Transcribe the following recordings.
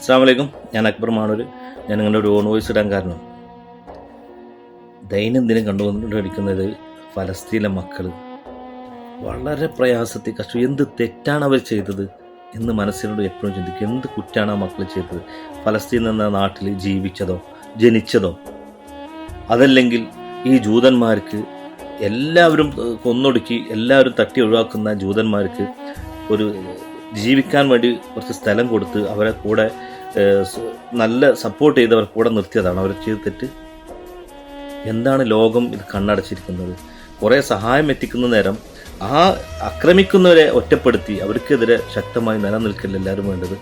അസ്സലാമു അലൈക്കും. ഞാൻ അക്ബർ മാണൂർ. ഞാൻ നിങ്ങളുടെ ഒരു ഓൺ വോയിസ് ഇടാൻ കാരണം ദൈനംദിനം കണ്ടുകൊണ്ടിരിക്കുന്നത് ഫലസ്തീനിലെ മക്കൾ വളരെ പ്രയാസത്തിൽ കഷ്ടം. എന്ത് തെറ്റാണ് അവർ ചെയ്തത് എന്ന് മനസ്സിനോട് എപ്പോഴും ചിന്തിക്കും. എന്ത് കുറ്റാണ് ആ മക്കൾ ചെയ്തത്? ഫലസ്തീൻ എന്ന നാട്ടിൽ ജീവിച്ചതോ ജനിച്ചതോ അതല്ലെങ്കിൽ ഈ ജൂതന്മാർക്ക് എല്ലാവരും കൊന്നൊടുക്കി എല്ലാവരും തട്ടി ഒഴിവാക്കുന്ന ജൂതന്മാർക്ക് ഒരു ജീവിക്കാൻ വേണ്ടി കുറച്ച് സ്ഥലം കൊടുത്ത് അവരെ കൂടെ നല്ല സപ്പോർട്ട് ചെയ്തവർ കൂടെ നിർത്തിയതാണ് അവർ ചെയ്ത് തെറ്റ്. എന്താണ് ലോകം ഇത് കണ്ണടച്ചിരിക്കുന്നത്? കുറേ സഹായം എത്തിക്കുന്ന നേരം ആ ആക്രമിക്കുന്നവരെ ഒറ്റപ്പെടുത്തി അവർക്കെതിരെ ശക്തമായി നിലനിൽക്കില്ല എല്ലാവരും വേണ്ടത്.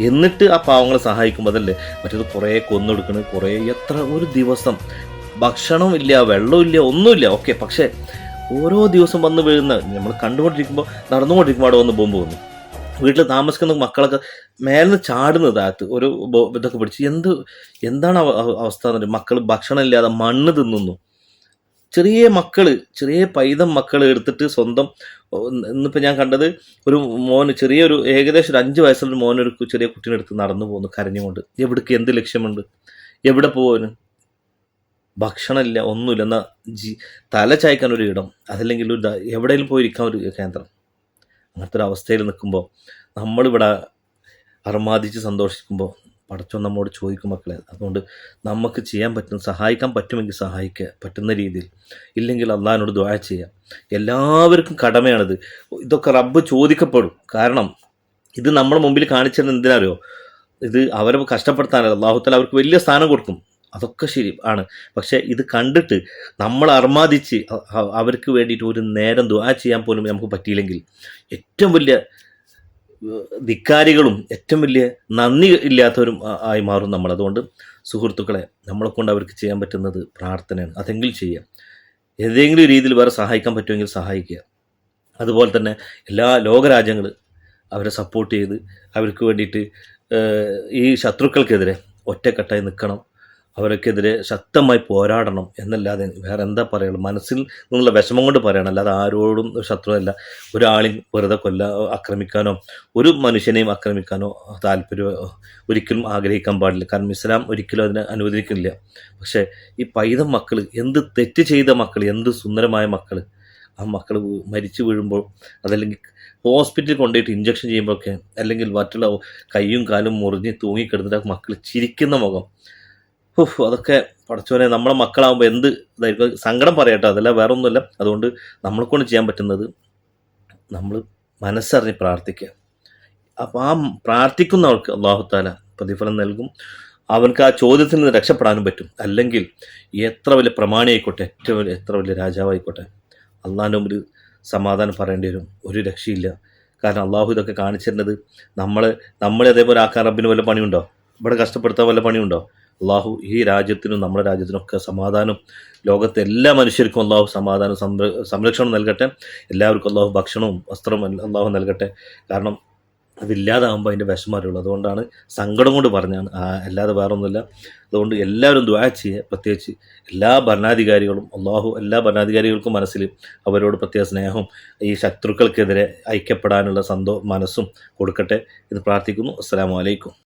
എന്നിട്ട് ആ പാവങ്ങളെ സഹായിക്കുമ്പോൾ അതല്ലേ മറ്റേത് കുറേ കൊന്നൊടുക്കണം. കുറേ എത്ര ഒരു ദിവസം ഭക്ഷണവും ഇല്ല, വെള്ളമില്ല, ഒന്നുമില്ല. ഓക്കെ, പക്ഷേ ഓരോ ദിവസം വന്ന് വീഴുന്ന നമ്മൾ കണ്ടുകൊണ്ടിരിക്കുമ്പോൾ നടന്നുകൊണ്ടിരിക്കുമ്പോൾ അവിടെ വന്ന് ബോംബ് വന്നു. വീട്ടിൽ താമസിക്കുന്ന മക്കളൊക്കെ മേലിന്ന് ചാടുന്നത് അകത്ത് ഒരു ഇതൊക്കെ പിടിച്ച് എന്താണ് അവസ്ഥ എന്ന് പറയും. മക്കൾ ഭക്ഷണം ഇല്ലാതെ മണ്ണ് തിന്നുന്നു. ചെറിയ പൈതം മക്കൾ എടുത്തിട്ട് സ്വന്തം ഇന്നിപ്പോൾ ഞാൻ കണ്ടത് ഒരു മോന് ചെറിയൊരു ഏകദേശം ഒരു 5 വയസ്സുള്ള മോനൊരു ചെറിയ കുട്ടീനെ എടുത്ത് നടന്നു പോകുന്നു കരഞ്ഞുകൊണ്ട്. എവിടേക്ക്? എന്ത് ലക്ഷ്യമുണ്ട്? എവിടെ പോവാന്? ഭക്ഷണമില്ല, ഒന്നുമില്ല. എന്നാൽ തല ചായ്ക്കാൻ ഒരു ഇടം, അതല്ലെങ്കിൽ ഒരു എവിടെയെങ്കിലും പോയിരിക്കാൻ ഒരു കേന്ദ്രം. അങ്ങനത്തെ ഒരു അവസ്ഥയിൽ നിൽക്കുമ്പോൾ നമ്മളിവിടെ അർമാദിച്ച് സന്തോഷിക്കുമ്പോൾ പടച്ചോൻ നമ്മോട് ചോദിക്കും മക്കളെ. അതുകൊണ്ട് നമുക്ക് ചെയ്യാൻ പറ്റും, സഹായിക്കാൻ പറ്റുമെങ്കിൽ സഹായിക്കുക പറ്റുന്ന രീതിയിൽ. ഇല്ലെങ്കിൽ അള്ളാഹിനോട് ദുആ ചെയ്യുക. എല്ലാവർക്കും കടമയാണിത്. ഇതൊക്കെ റബ്ബ് ചോദിക്കപ്പെടും. കാരണം ഇത് നമ്മുടെ മുമ്പിൽ കാണിച്ചത് എന്തിനറിയോ? ഇത് അവരെ കഷ്ടപ്പെടുത്താനല്ല. അല്ലാഹു തആല അവർക്ക് വലിയ സ്ഥാനം കൊടുക്കും. അതൊക്കെ ശരി ആണ്. പക്ഷേ ഇത് കണ്ടിട്ട് നമ്മൾ അർമാദിച്ച് അവർക്ക് വേണ്ടിയിട്ട് ഒരു നേരം ദുആ ചെയ്യാൻ പോലും നമുക്ക് പറ്റിയില്ലെങ്കിൽ ഏറ്റവും വലിയ ധിക്കാരികളും ഏറ്റവും വലിയ നന്ദി ഇല്ലാത്തവരും ആയി മാറും നമ്മൾ. അതുകൊണ്ട് സുഹൃത്തുക്കളെ, നമ്മളെ കൊണ്ട് അവർക്ക് ചെയ്യാൻ പറ്റുന്നത് പ്രാർത്ഥനയാണ്. അതെങ്കിലും ചെയ്യാം. ഏതെങ്കിലും രീതിയിൽ വേറെ സഹായിക്കാൻ പറ്റുമെങ്കിൽ സഹായിക്കുക. അതുപോലെ തന്നെ എല്ലാ ലോകരാജ്യങ്ങൾ അവരെ സപ്പോർട്ട് ചെയ്ത് അവർക്ക് വേണ്ടിയിട്ട് ഈ ശത്രുക്കൾക്കെതിരെ ഒറ്റക്കെട്ടായി നിൽക്കണം. അവർക്കെതിരെ ശക്തമായി പോരാടണം എന്നല്ലാതെ വേറെ എന്താ പറയുള്ളൂ. മനസ്സിൽ നിന്നുള്ള വിഷമം കൊണ്ട് പറയണം. അല്ലാതെ ആരോടും ശത്രുവല്ല. ഒരാളെയും വെറുതെ ആക്രമിക്കാനോ ഒരു മനുഷ്യനെയും ആക്രമിക്കാനോ ഒരിക്കലും ആഗ്രഹിക്കാൻ പാടില്ല. കാരണം ഇസ്ലാം ഒരിക്കലും അതിനെ അനുവദിക്കില്ല. പക്ഷേ ഈ പൈതം മക്കൾ, എന്ത് തെറ്റ് ചെയ്ത മക്കൾ, എന്ത് സുന്ദരമായ മക്കൾ, ആ മക്കൾ മരിച്ചു വീഴുമ്പോൾ അതല്ലെങ്കിൽ ഹോസ്പിറ്റലിൽ കൊണ്ടുപോയിട്ട് ഇഞ്ചക്ഷൻ ചെയ്യുമ്പോഴൊക്കെ അല്ലെങ്കിൽ മറ്റുള്ള കൈയും കാലും മുറിഞ്ഞ് തൂങ്ങിക്കിടന്നിട്ട് മക്കൾ ചിരിക്കുന്ന മുഖം, അതൊക്കെ പടച്ചോനെ നമ്മളെ മക്കളാകുമ്പോൾ എന്ത് ഇതായിരിക്കും. സങ്കടം പറയട്ടെ, അതല്ല വേറെ ഒന്നുമില്ല. അതുകൊണ്ട് നമ്മളെ കൊണ്ട് ചെയ്യാൻ പറ്റുന്നത് നമ്മൾ മനസ്സറിഞ്ഞ് പ്രാർത്ഥിക്കുക. അപ്പോൾ ആ പ്രാർത്ഥിക്കുന്നവർക്ക് അല്ലാഹു തആല പ്രതിഫലം നൽകും. അവർക്ക് ആ ചോദ്യത്തിൽ നിന്ന് രക്ഷപ്പെടാനും പറ്റും. അല്ലെങ്കിൽ എത്ര വലിയ പ്രമാണിയായിക്കോട്ടെ, എത്ര വലിയ രാജാവായിക്കോട്ടെ, അള്ളാഹിൻ്റെ മുമ്പിൽ സമാധാനം പറയേണ്ടി വരും. ഒരു രക്ഷയില്ല. കാരണം അള്ളാഹു ഇതൊക്കെ കാണിച്ചിരുന്നത് നമ്മളെ അതേപോലെ ആക്കാൻ റബ്ബിന് വല്ല പണിയുണ്ടോ? ഇവിടെ കഷ്ടപ്പെടുത്താൻ വല്ല പണിയുണ്ടോ? അള്ളാഹു ഈ രാജ്യത്തിനും നമ്മുടെ രാജ്യത്തിനൊക്കെ സമാധാനം, ലോകത്തെ എല്ലാ മനുഷ്യർക്കും അള്ളാഹു സമാധാനം സംരക്ഷണം നൽകട്ടെ. എല്ലാവർക്കും അള്ളാഹു ഭക്ഷണവും വസ്ത്രവും അള്ളാഹു നൽകട്ടെ. കാരണം അതില്ലാതാകുമ്പോൾ അതിൻ്റെ വിഷമം അറിയുള്ളൂ. അതുകൊണ്ടാണ് സങ്കടം കൊണ്ട് പറഞ്ഞാണ്, അല്ലാതെ വേറെ ഒന്നുമില്ല. അതുകൊണ്ട് എല്ലാവരും ദുആ ചെയ്യുക. പ്രത്യേകിച്ച് എല്ലാ ഭരണാധികാരികളും അള്ളാഹു എല്ലാ ഭരണാധികാരികൾക്കും മനസ്സിൽ അവരോട് പ്രത്യേക സ്നേഹവും ഈ ശത്രുക്കൾക്കെതിരെ ഐക്യപ്പെടാനുള്ള മനസ്സും കൊടുക്കട്ടെ എന്ന് പ്രാർത്ഥിക്കുന്നു. അസ്സലാമു അലൈക്കും.